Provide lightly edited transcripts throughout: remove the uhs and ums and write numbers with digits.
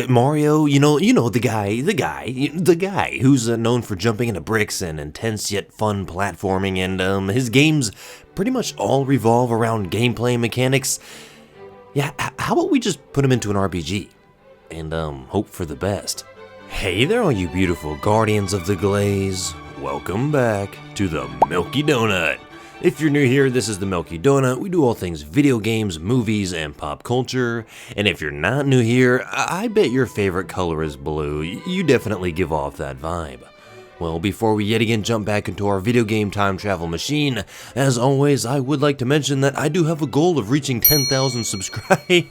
Mario, the guy who's known for jumping into bricks and intense yet fun platforming, and his games pretty much all revolve around gameplay mechanics. Yeah, how about we just put him into an RPG and hope for the best? Hey there, all you beautiful guardians of the glaze. Welcome back to the Milky Donut. If you're new here, this is the Milky Donut. We do all things video games, movies, and pop culture. And if you're not new here, I bet your favorite color is blue. You definitely give off that vibe. Well, before we yet again jump back into our video game time travel machine, as always, I would like to mention that I do have a goal of reaching 10,000 subscribers.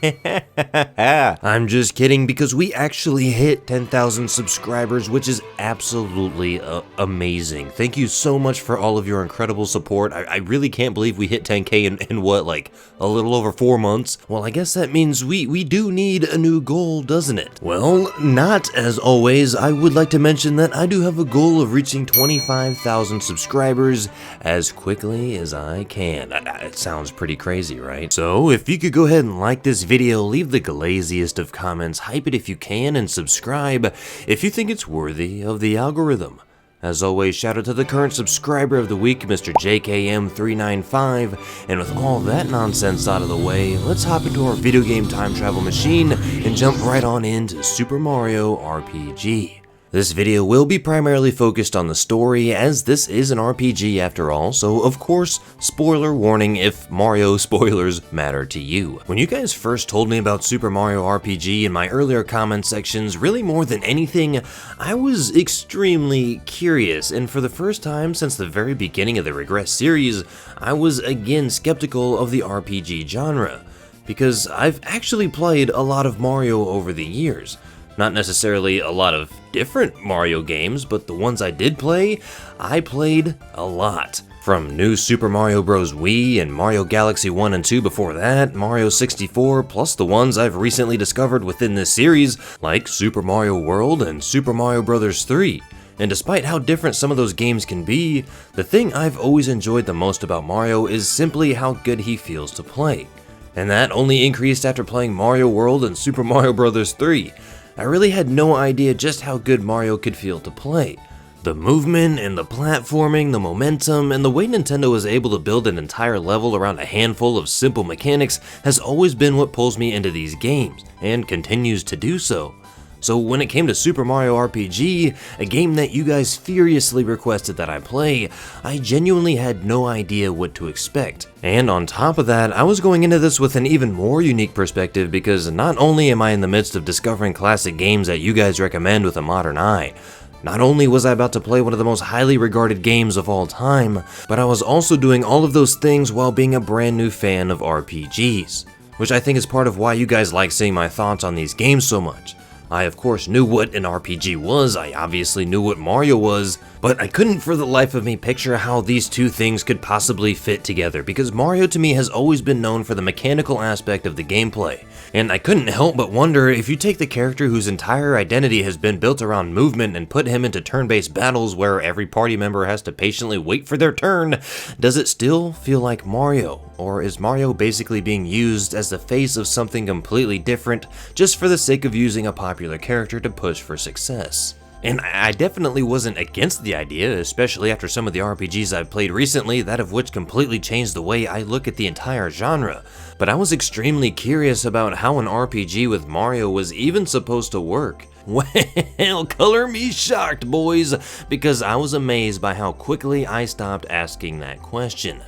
I'm just kidding, because we actually hit 10,000 subscribers, which is absolutely amazing. Thank you so much for all of your incredible support. I really can't believe we hit 10K in what, like a little over 4 months? Well, I guess that means we do need a new goal, doesn't it? Well, not as always. I would like to mention that I do have a goal of reaching 25,000 subscribers as quickly as I can. It sounds pretty crazy, right? So if you could go ahead and like this video, leave the glaziest of comments, hype it if you can, and subscribe if you think it's worthy of the algorithm. As always, shout out to the current subscriber of the week, Mr. JKM395, and with all that nonsense out of the way, let's hop into our video game time travel machine and jump right on into Super Mario RPG. This video will be primarily focused on the story, as this is an RPG after all, so of course, spoiler warning if Mario spoilers matter to you. When you guys first told me about Super Mario RPG in my earlier comment sections, really more than anything, I was extremely curious, and for the first time since the very beginning of the Regress series, I was again skeptical of the RPG genre, because I've actually played a lot of Mario over the years. Not necessarily a lot of different Mario games, but the ones I did play, I played a lot. From New Super Mario Bros. Wii and Mario Galaxy 1 and 2 before that, Mario 64, plus the ones I've recently discovered within this series, like Super Mario World and Super Mario Bros. 3. And despite how different some of those games can be, the thing I've always enjoyed the most about Mario is simply how good he feels to play. And that only increased after playing Mario World and Super Mario Bros. 3. I really had no idea just how good Mario could feel to play. The movement and the platforming, the momentum, and the way Nintendo was able to build an entire level around a handful of simple mechanics has always been what pulls me into these games, and continues to do so. So when it came to Super Mario RPG, a game that you guys furiously requested that I play, I genuinely had no idea what to expect. And on top of that, I was going into this with an even more unique perspective, because not only am I in the midst of discovering classic games that you guys recommend with a modern eye, not only was I about to play one of the most highly regarded games of all time, but I was also doing all of those things while being a brand new fan of RPGs, which I think is part of why you guys like seeing my thoughts on these games so much. I of course knew what an RPG was, I obviously knew what Mario was, but I couldn't for the life of me picture how these two things could possibly fit together, because Mario to me has always been known for the mechanical aspect of the gameplay. And I couldn't help but wonder, if you take the character whose entire identity has been built around movement and put him into turn-based battles where every party member has to patiently wait for their turn, does it still feel like Mario? Or is Mario basically being used as the face of something completely different, just for the sake of using a popular character to push for success? And I definitely wasn't against the idea, especially after some of the RPGs I've played recently, that of which completely changed the way I look at the entire genre. But I was extremely curious about how an RPG with Mario was even supposed to work. Well, color me shocked, boys, because I was amazed by how quickly I stopped asking that question.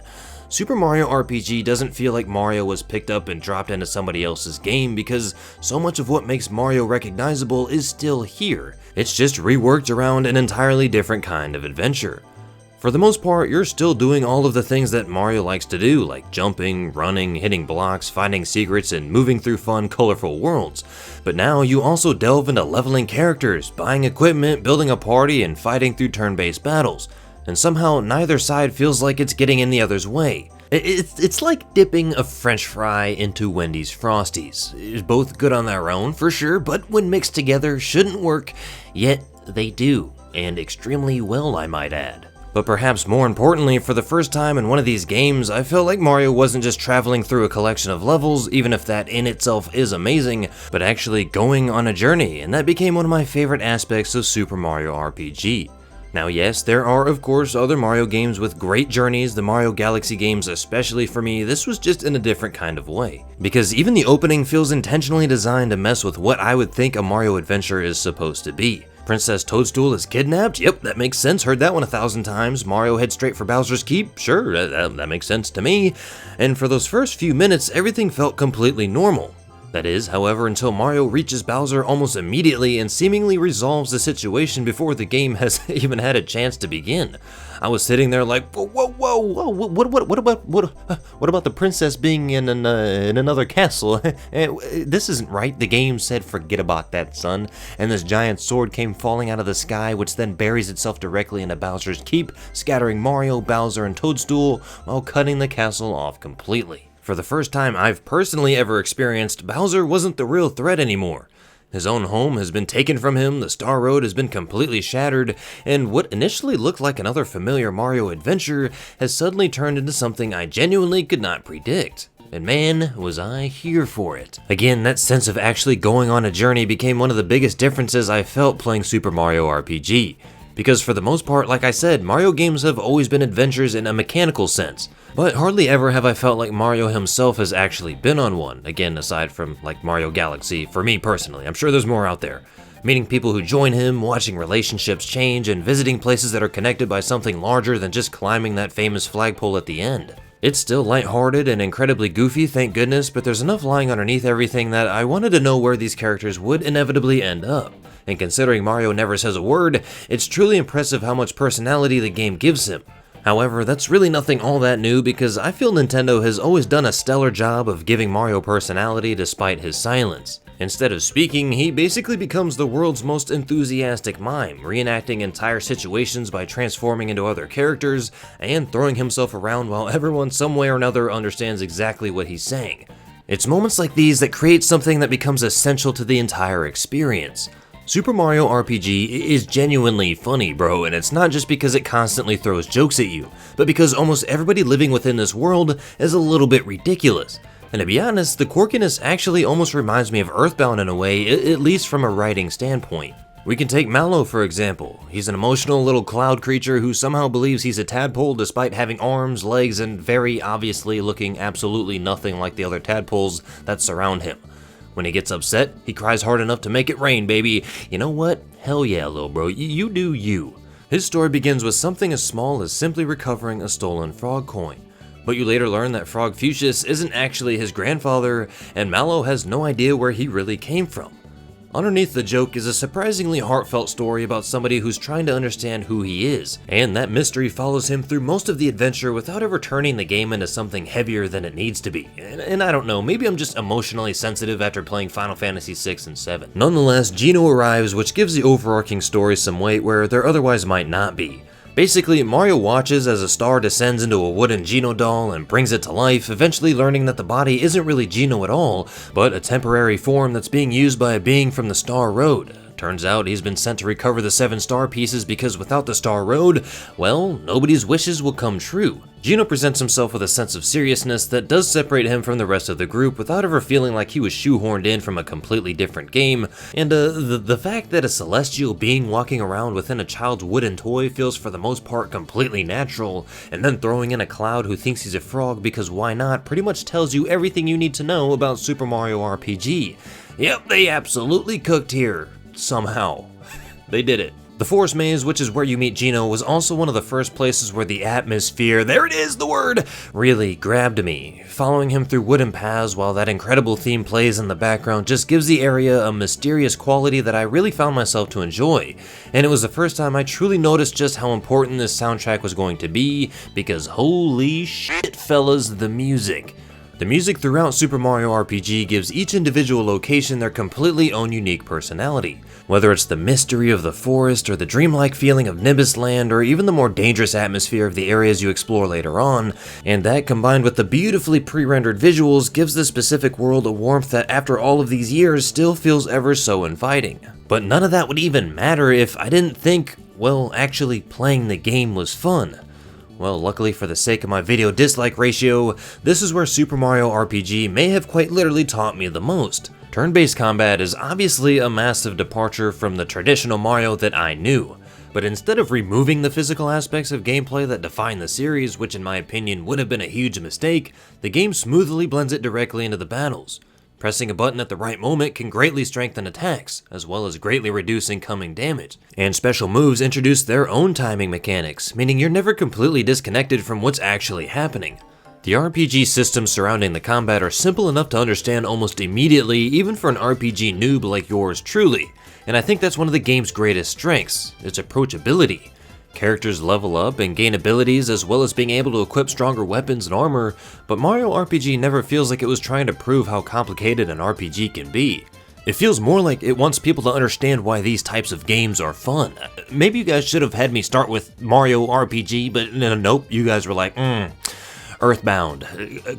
Super Mario RPG doesn't feel like Mario was picked up and dropped into somebody else's game, because so much of what makes Mario recognizable is still here. It's just reworked around an entirely different kind of adventure. For the most part, you're still doing all of the things that Mario likes to do, like jumping, running, hitting blocks, finding secrets, and moving through fun, colorful worlds. But now you also delve into leveling characters, buying equipment, building a party, and fighting through turn-based battles. And somehow neither side feels like it's getting in the other's way. It's like dipping a French fry into Wendy's Frosties. It's both good on their own, for sure, but when mixed together shouldn't work, yet they do, and extremely well, I might add. But perhaps more importantly, for the first time in one of these games, I felt like Mario wasn't just traveling through a collection of levels, even if that in itself is amazing, but actually going on a journey, and that became one of my favorite aspects of Super Mario RPG. Now yes, there are of course other Mario games with great journeys, the Mario Galaxy games especially. For me, this was just in a different kind of way. Because even the opening feels intentionally designed to mess with what I would think a Mario adventure is supposed to be. Princess Toadstool is kidnapped? Yep, that makes sense, heard that one 1,000 times. Mario heads straight for Bowser's Keep? Sure, that makes sense to me. And for those first few minutes, everything felt completely normal. That is, however, until Mario reaches Bowser almost immediately and seemingly resolves the situation before the game has even had a chance to begin. I was sitting there like, whoa, what about the princess being in another castle? This isn't right. The game said forget about that, son. And this giant sword came falling out of the sky, which then buries itself directly into Bowser's Keep, scattering Mario, Bowser, and Toadstool while cutting the castle off completely. For the first time I've personally ever experienced, Bowser wasn't the real threat anymore. His own home has been taken from him, the Star Road has been completely shattered, and what initially looked like another familiar Mario adventure has suddenly turned into something I genuinely could not predict. And man, was I here for it. Again, that sense of actually going on a journey became one of the biggest differences I felt playing Super Mario RPG. Because for the most part, like I said, Mario games have always been adventures in a mechanical sense, but hardly ever have I felt like Mario himself has actually been on one, again aside from like Mario Galaxy, for me personally. I'm sure there's more out there. Meeting people who join him, watching relationships change, and visiting places that are connected by something larger than just climbing that famous flagpole at the end. It's still lighthearted and incredibly goofy, thank goodness, but there's enough lying underneath everything that I wanted to know where these characters would inevitably end up. And considering Mario never says a word, it's truly impressive how much personality the game gives him. However, that's really nothing all that new because I feel Nintendo has always done a stellar job of giving Mario personality despite his silence. Instead of speaking, he basically becomes the world's most enthusiastic mime, reenacting entire situations by transforming into other characters and throwing himself around while everyone some way or another understands exactly what he's saying. It's moments like these that create something that becomes essential to the entire experience. Super Mario RPG is genuinely funny, bro, and it's not just because it constantly throws jokes at you, but because almost everybody living within this world is a little bit ridiculous. And to be honest, the quirkiness actually almost reminds me of Earthbound in a way, at least from a writing standpoint. We can take Mallow for example. He's an emotional little cloud creature who somehow believes he's a tadpole despite having arms, legs, and very obviously looking absolutely nothing like the other tadpoles that surround him. When he gets upset, he cries hard enough to make it rain, baby. You know what? Hell yeah, little bro, you do you. His story begins with something as small as simply recovering a stolen frog coin. But you later learn that Frog Fuchsius isn't actually his grandfather, and Mallow has no idea where he really came from. Underneath the joke is a surprisingly heartfelt story about somebody who's trying to understand who he is, and that mystery follows him through most of the adventure without ever turning the game into something heavier than it needs to be. And I don't know, maybe I'm just emotionally sensitive after playing Final Fantasy VI and VII. Nonetheless, Geno arrives, which gives the overarching story some weight where there otherwise might not be. Basically, Mario watches as a star descends into a wooden Geno doll and brings it to life, eventually learning that the body isn't really Geno at all, but a temporary form that's being used by a being from the Star Road. Turns out he's been sent to recover the 7 star pieces because without the Star Road, well, nobody's wishes will come true. Geno presents himself with a sense of seriousness that does separate him from the rest of the group without ever feeling like he was shoehorned in from a completely different game, and the fact that a celestial being walking around within a child's wooden toy feels for the most part completely natural, and then throwing in a cloud who thinks he's a frog because why not pretty much tells you everything you need to know about Super Mario RPG. Yep, they absolutely cooked here. Somehow. They did it. The Forest Maze, which is where you meet Geno, was also one of the first places where the atmosphere, there it is, the word, really grabbed me. Following him through wooden paths while that incredible theme plays in the background just gives the area a mysterious quality that I really found myself to enjoy. And it was the first time I truly noticed just how important this soundtrack was going to be, because holy shit, fellas, the music. The music throughout Super Mario RPG gives each individual location their completely own unique personality. Whether it's the mystery of the forest, or the dreamlike feeling of Nimbus Land, or even the more dangerous atmosphere of the areas you explore later on, and that combined with the beautifully pre-rendered visuals gives the specific world a warmth that after all of these years still feels ever so inviting. But none of that would even matter if I didn't think, well, actually playing the game was fun. Well, luckily for the sake of my video dislike ratio, this is where Super Mario RPG may have quite literally taught me the most. Turn-based combat is obviously a massive departure from the traditional Mario that I knew, but instead of removing the physical aspects of gameplay that define the series, which in my opinion would have been a huge mistake, the game smoothly blends it directly into the battles. Pressing a button at the right moment can greatly strengthen attacks, as well as greatly reduce incoming damage. And special moves introduce their own timing mechanics, meaning you're never completely disconnected from what's actually happening. The RPG systems surrounding the combat are simple enough to understand almost immediately, even for an RPG noob like yours truly, and I think that's one of the game's greatest strengths, its approachability. Characters level up and gain abilities as well as being able to equip stronger weapons and armor, but Mario RPG never feels like it was trying to prove how complicated an RPG can be. It feels more like it wants people to understand why these types of games are fun. Maybe you guys should have had me start with Mario RPG, but nope, you guys were like, Earthbound,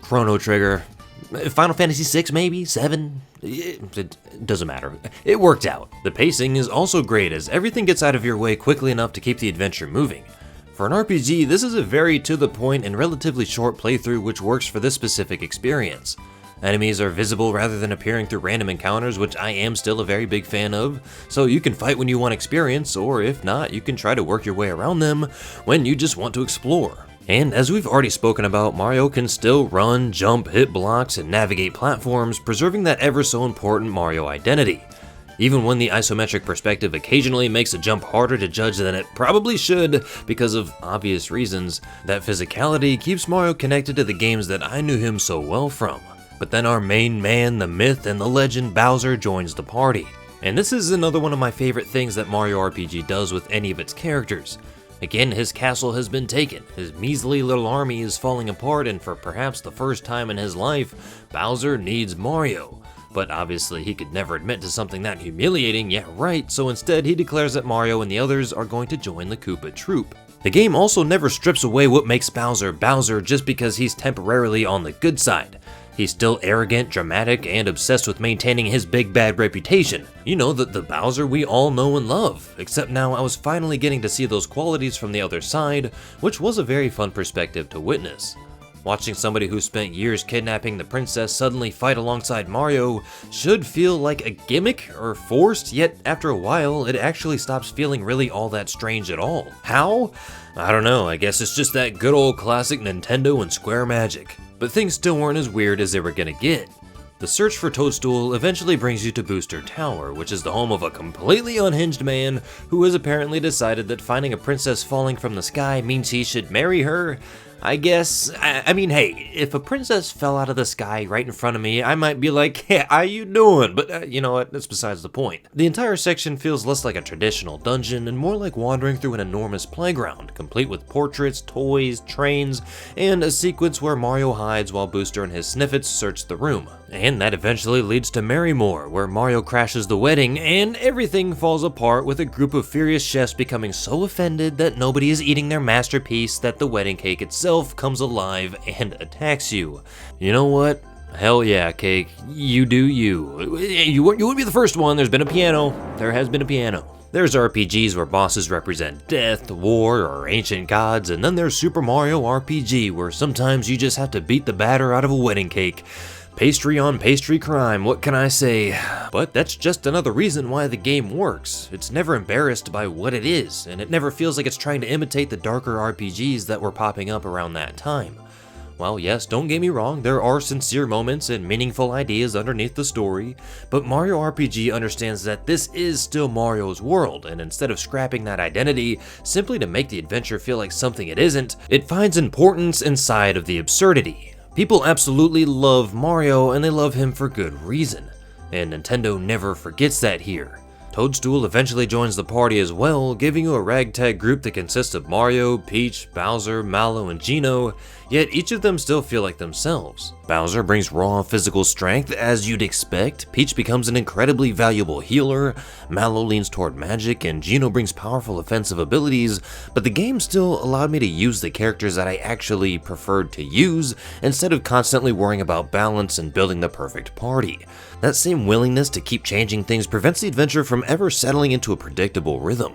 Chrono Trigger, Final Fantasy 6 maybe? 7? It doesn't matter. It worked out. The pacing is also great as everything gets out of your way quickly enough to keep the adventure moving. For an RPG, this is a very to the point and relatively short playthrough which works for this specific experience. Enemies are visible rather than appearing through random encounters, which I am still a very big fan of, so you can fight when you want experience, or if not, you can try to work your way around them when you just want to explore. And as we've already spoken about, Mario can still run, jump, hit blocks, and navigate platforms, preserving that ever so important Mario identity. Even when the isometric perspective occasionally makes a jump harder to judge than it probably should because of obvious reasons, that physicality keeps Mario connected to the games that I knew him so well from. But then our main man, the myth, and the legend Bowser joins the party. And this is another one of my favorite things that Mario RPG does with any of its characters. Again, his castle has been taken, his measly little army is falling apart, and for perhaps the first time in his life, Bowser needs Mario. But obviously he could never admit to something that humiliating, yeah right, so instead he declares that Mario and the others are going to join the Koopa troop. The game also never strips away what makes Bowser Bowser just because he's temporarily on the good side. He's still arrogant, dramatic, and obsessed with maintaining his big bad reputation. You know, the Bowser we all know and love. Except now I was finally getting to see those qualities from the other side, which was a very fun perspective to witness. Watching somebody who spent years kidnapping the princess suddenly fight alongside Mario should feel like a gimmick or forced, yet after a while it actually stops feeling really all that strange at all. How? I don't know, I guess it's just that good old classic Nintendo and Square magic. But things still weren't as weird as they were gonna get. The search for Toadstool eventually brings you to Booster Tower, which is the home of a completely unhinged man who has apparently decided that finding a princess falling from the sky means he should marry her. I guess, I mean, hey, if a princess fell out of the sky right in front of me, I might be like, hey, how you doing? But you know what, that's besides the point. The entire section feels less like a traditional dungeon and more like wandering through an enormous playground, complete with portraits, toys, trains, and a sequence where Mario hides while Booster and his Sniffets search the room. And that eventually leads to Marrymore, where Mario crashes the wedding, and everything falls apart with a group of furious chefs becoming so offended that nobody is eating their masterpiece that the wedding cake itself comes alive and attacks you. You know what? Hell yeah, cake. You do you. You wouldn't be the first one. There's been a piano. There has been a piano. There's RPGs where bosses represent death, war, or ancient gods, and then there's Super Mario RPG, where sometimes you just have to beat the batter out of a wedding cake. Pastry on pastry crime, what can I say? But that's just another reason why the game works. It's never embarrassed by what it is, and it never feels like it's trying to imitate the darker RPGs that were popping up around that time. Well, yes, don't get me wrong, there are sincere moments and meaningful ideas underneath the story, but Mario RPG understands that this is still Mario's world, and instead of scrapping that identity simply to make the adventure feel like something it isn't, it finds importance inside of the absurdity. People absolutely love Mario, and they love him for good reason, and Nintendo never forgets that here. Toadstool eventually joins the party as well, giving you a ragtag group that consists of Mario, Peach, Bowser, Mallow, and Geno, yet each of them still feel like themselves. Bowser brings raw physical strength, as you'd expect, Peach becomes an incredibly valuable healer, Mallow leans toward magic, and Geno brings powerful offensive abilities, but the game still allowed me to use the characters that I actually preferred to use, instead of constantly worrying about balance and building the perfect party. That same willingness to keep changing things prevents the adventure from ever settling into a predictable rhythm.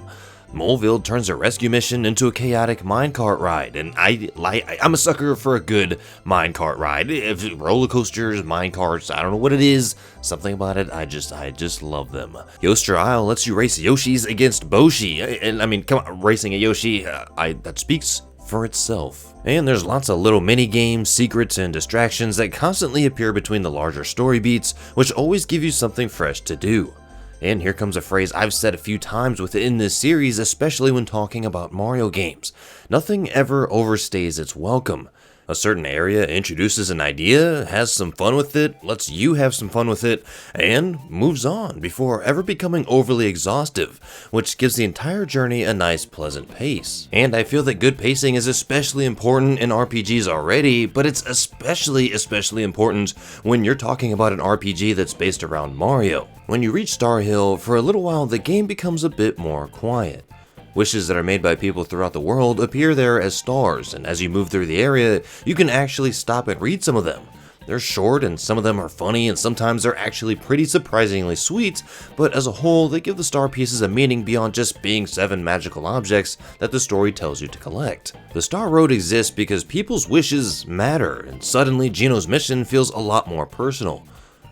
Moleville turns a rescue mission into a chaotic minecart ride, and I'm a sucker for a good minecart ride. If roller coasters, minecarts, I don't know what it is, something about it, I just love them. Yoster Isle lets you race Yoshis against Boshi, and I mean, come on, racing a Yoshi, that speaks for itself. And there's lots of little mini games, secrets, and distractions that constantly appear between the larger story beats, which always give you something fresh to do. And here comes a phrase I've said a few times within this series, especially when talking about Mario games. Nothing ever overstays its welcome. A certain area introduces an idea, has some fun with it, lets you have some fun with it, and moves on before ever becoming overly exhaustive, which gives the entire journey a nice, pleasant pace. And I feel that good pacing is especially important in RPGs already, but it's especially important when you're talking about an RPG that's based around Mario. When you reach Star Hill, for a little while the game becomes a bit more quiet. Wishes that are made by people throughout the world appear there as stars, and as you move through the area, you can actually stop and read some of them. They're short, and some of them are funny, and sometimes they're actually pretty surprisingly sweet, but as a whole, they give the star pieces a meaning beyond just being 7 magical objects that the story tells you to collect. The Star Road exists because people's wishes matter, and suddenly Gino's mission feels a lot more personal.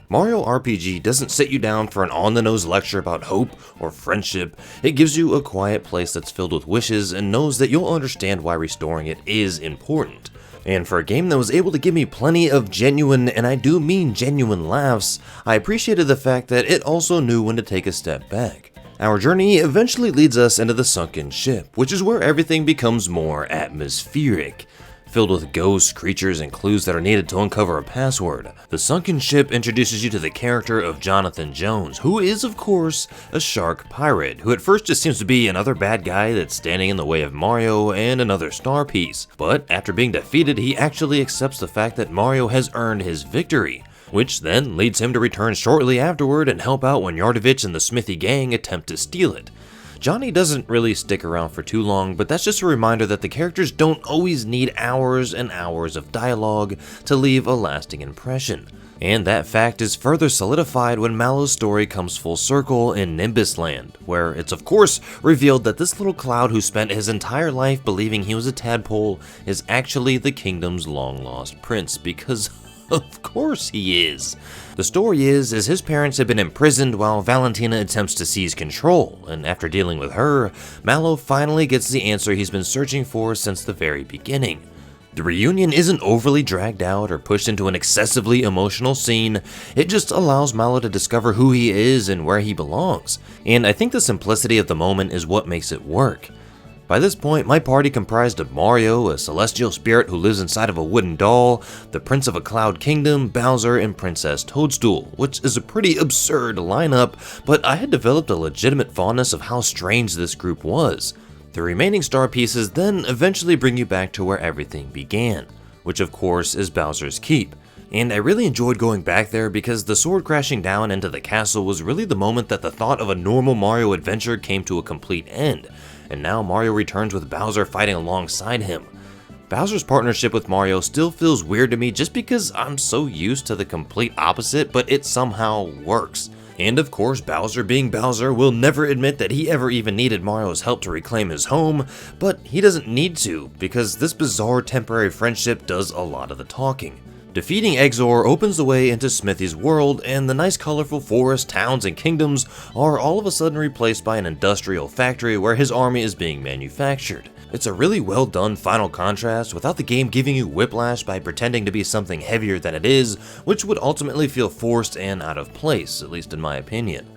Mario RPG doesn't sit you down for an on-the-nose lecture about hope or friendship. It gives you a quiet place that's filled with wishes and knows that you'll understand why restoring it is important. And for a game that was able to give me plenty of genuine, and I do mean genuine, laughs, I appreciated the fact that it also knew when to take a step back. Our journey eventually leads us into the sunken ship, which is where everything becomes more atmospheric, filled with ghosts, creatures, and clues that are needed to uncover a password. The sunken ship introduces you to the character of Jonathan Jones, who is, of course, a shark pirate, who at first just seems to be another bad guy that's standing in the way of Mario and another star piece. But after being defeated, he actually accepts the fact that Mario has earned his victory, which then leads him to return shortly afterward and help out when Yardovich and the Smithy gang attempt to steal it. Johnny doesn't really stick around for too long, but that's just a reminder that the characters don't always need hours and hours of dialogue to leave a lasting impression. And that fact is further solidified when Mallow's story comes full circle in Nimbus Land, where it's of course revealed that this little cloud who spent his entire life believing he was a tadpole is actually the kingdom's long-lost prince, because of course he is. The story is his parents have been imprisoned while Valentina attempts to seize control, and after dealing with her, Mallow finally gets the answer he's been searching for since the very beginning. The reunion isn't overly dragged out or pushed into an excessively emotional scene, it just allows Mallow to discover who he is and where he belongs, and I think the simplicity of the moment is what makes it work. By this point, my party comprised of Mario, a celestial spirit who lives inside of a wooden doll, the Prince of a Cloud Kingdom, Bowser, and Princess Toadstool, which is a pretty absurd lineup, but I had developed a legitimate fondness of how strange this group was. The remaining star pieces then eventually bring you back to where everything began, which of course is Bowser's Keep. And I really enjoyed going back there because the sword crashing down into the castle was really the moment that the thought of a normal Mario adventure came to a complete end. And now Mario returns with Bowser fighting alongside him. Bowser's partnership with Mario still feels weird to me just because I'm so used to the complete opposite, but it somehow works. And of course, Bowser being Bowser will never admit that he ever even needed Mario's help to reclaim his home, but he doesn't need to, because this bizarre temporary friendship does a lot of the talking. Defeating Exor opens the way into Smithy's world, and the nice colorful forests, towns, and kingdoms are all of a sudden replaced by an industrial factory where his army is being manufactured. It's a really well done final contrast without the game giving you whiplash by pretending to be something heavier than it is, which would ultimately feel forced and out of place, at least in my opinion.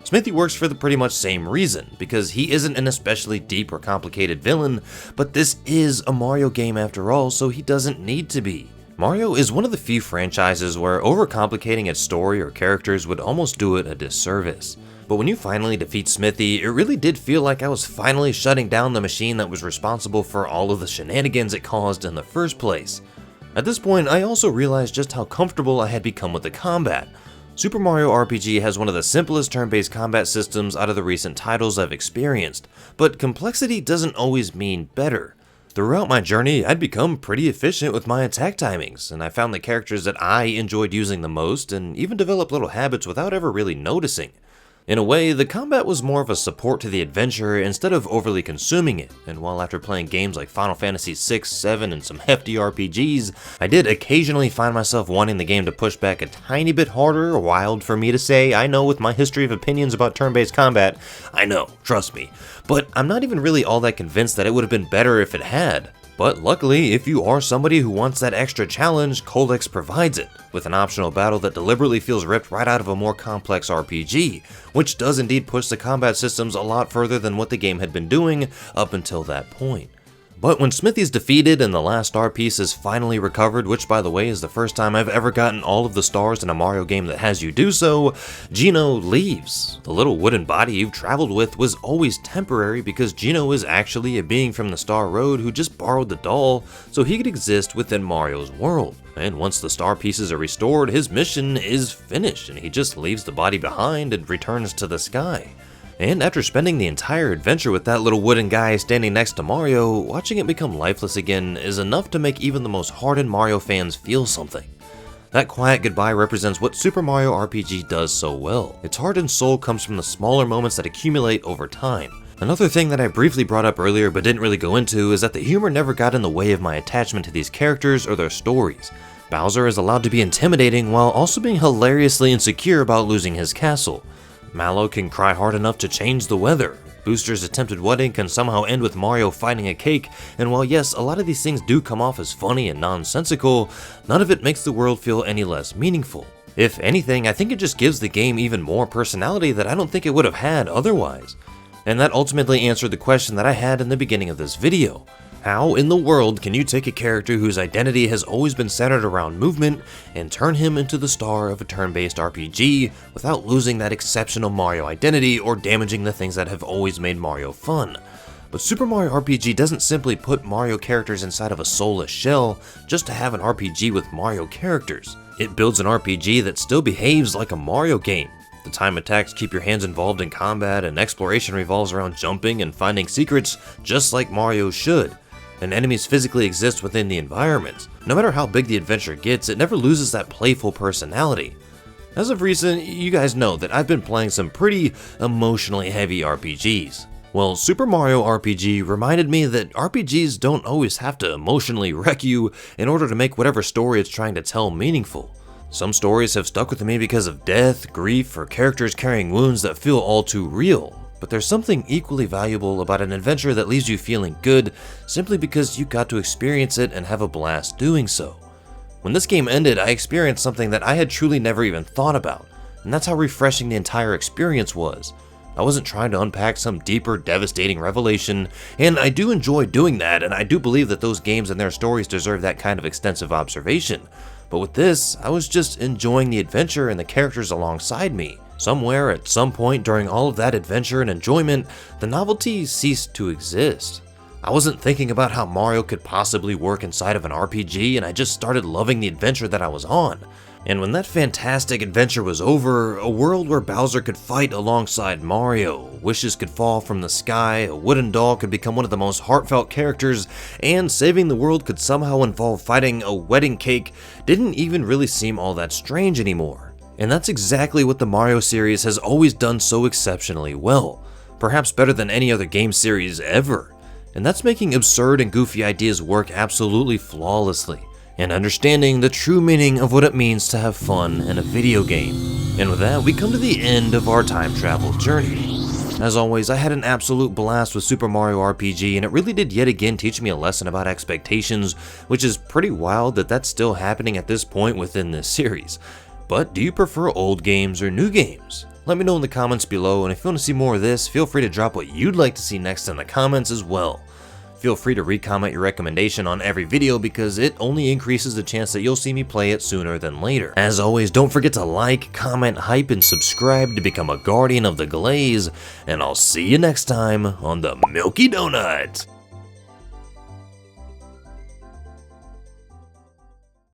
Smithy works for the pretty much same reason, because he isn't an especially deep or complicated villain, but this is a Mario game after all, so he doesn't need to be. Mario is one of the few franchises where overcomplicating its story or characters would almost do it a disservice. But when you finally defeat Smithy, it really did feel like I was finally shutting down the machine that was responsible for all of the shenanigans it caused in the first place. At this point, I also realized just how comfortable I had become with the combat. Super Mario RPG has one of the simplest turn-based combat systems out of the recent titles I've experienced, but complexity doesn't always mean better. Throughout my journey, I'd become pretty efficient with my attack timings, and I found the characters that I enjoyed using the most and even developed little habits without ever really noticing. In a way, the combat was more of a support to the adventure instead of overly consuming it, and while after playing games like Final Fantasy VI, VII, and some hefty RPGs, I did occasionally find myself wanting the game to push back a tiny bit harder. Wild for me to say, I know, with my history of opinions about turn-based combat, I know, trust me, but I'm not even really all that convinced that it would have been better if it had. But luckily, if you are somebody who wants that extra challenge, Codex provides it, with an optional battle that deliberately feels ripped right out of a more complex RPG, which does indeed push the combat systems a lot further than what the game had been doing up until that point. But when Smithy's defeated and the last star piece is finally recovered, which by the way is the first time I've ever gotten all of the stars in a Mario game that has you do so, Geno leaves. The little wooden body you've traveled with was always temporary because Geno is actually a being from the Star Road who just borrowed the doll so he could exist within Mario's world. And once the star pieces are restored, his mission is finished and he just leaves the body behind and returns to the sky. And after spending the entire adventure with that little wooden guy standing next to Mario, watching it become lifeless again is enough to make even the most hardened Mario fans feel something. That quiet goodbye represents what Super Mario RPG does so well. Its heart and soul comes from the smaller moments that accumulate over time. Another thing that I briefly brought up earlier but didn't really go into is that the humor never got in the way of my attachment to these characters or their stories. Bowser is allowed to be intimidating while also being hilariously insecure about losing his castle. Mallow can cry hard enough to change the weather. Booster's attempted wedding can somehow end with Mario fighting a cake, and while yes, a lot of these things do come off as funny and nonsensical, none of it makes the world feel any less meaningful. If anything, I think it just gives the game even more personality that I don't think it would have had otherwise. And that ultimately answered the question that I had in the beginning of this video. How in the world can you take a character whose identity has always been centered around movement and turn him into the star of a turn-based RPG without losing that exceptional Mario identity or damaging the things that have always made Mario fun? But Super Mario RPG doesn't simply put Mario characters inside of a soulless shell just to have an RPG with Mario characters. It builds an RPG that still behaves like a Mario game. The time attacks keep your hands involved in combat, and exploration revolves around jumping and finding secrets just like Mario should. And enemies physically exist within the environment. No matter how big the adventure gets, it never loses that playful personality. As of recent, you guys know that I've been playing some pretty emotionally heavy RPGs. Well, Super Mario RPG reminded me that RPGs don't always have to emotionally wreck you in order to make whatever story it's trying to tell meaningful. Some stories have stuck with me because of death, grief, or characters carrying wounds that feel all too real. But there's something equally valuable about an adventure that leaves you feeling good simply because you got to experience it and have a blast doing so. When this game ended, I experienced something that I had truly never even thought about, and that's how refreshing the entire experience was. I wasn't trying to unpack some deeper, devastating revelation, and I do enjoy doing that, and I do believe that those games and their stories deserve that kind of extensive observation. But with this, I was just enjoying the adventure and the characters alongside me. Somewhere, at some point during all of that adventure and enjoyment, the novelty ceased to exist. I wasn't thinking about how Mario could possibly work inside of an RPG, and I just started loving the adventure that I was on. And when that fantastic adventure was over, a world where Bowser could fight alongside Mario, wishes could fall from the sky, a wooden doll could become one of the most heartfelt characters, and saving the world could somehow involve fighting a wedding cake didn't even really seem all that strange anymore. And that's exactly what the Mario series has always done so exceptionally well, perhaps better than any other game series ever. And that's making absurd and goofy ideas work absolutely flawlessly, and understanding the true meaning of what it means to have fun in a video game. And with that, we come to the end of our time travel journey. As always, I had an absolute blast with Super Mario RPG, and it really did yet again teach me a lesson about expectations, which is pretty wild that that's still happening at this point within this series. But do you prefer old games or new games? Let me know in the comments below, and if you want to see more of this, feel free to drop what you'd like to see next in the comments as well. Feel free to re-comment your recommendation on every video because it only increases the chance that you'll see me play it sooner than later. As always, don't forget to like, comment, hype, and subscribe to become a guardian of the glaze, and I'll see you next time on the Milky Donut.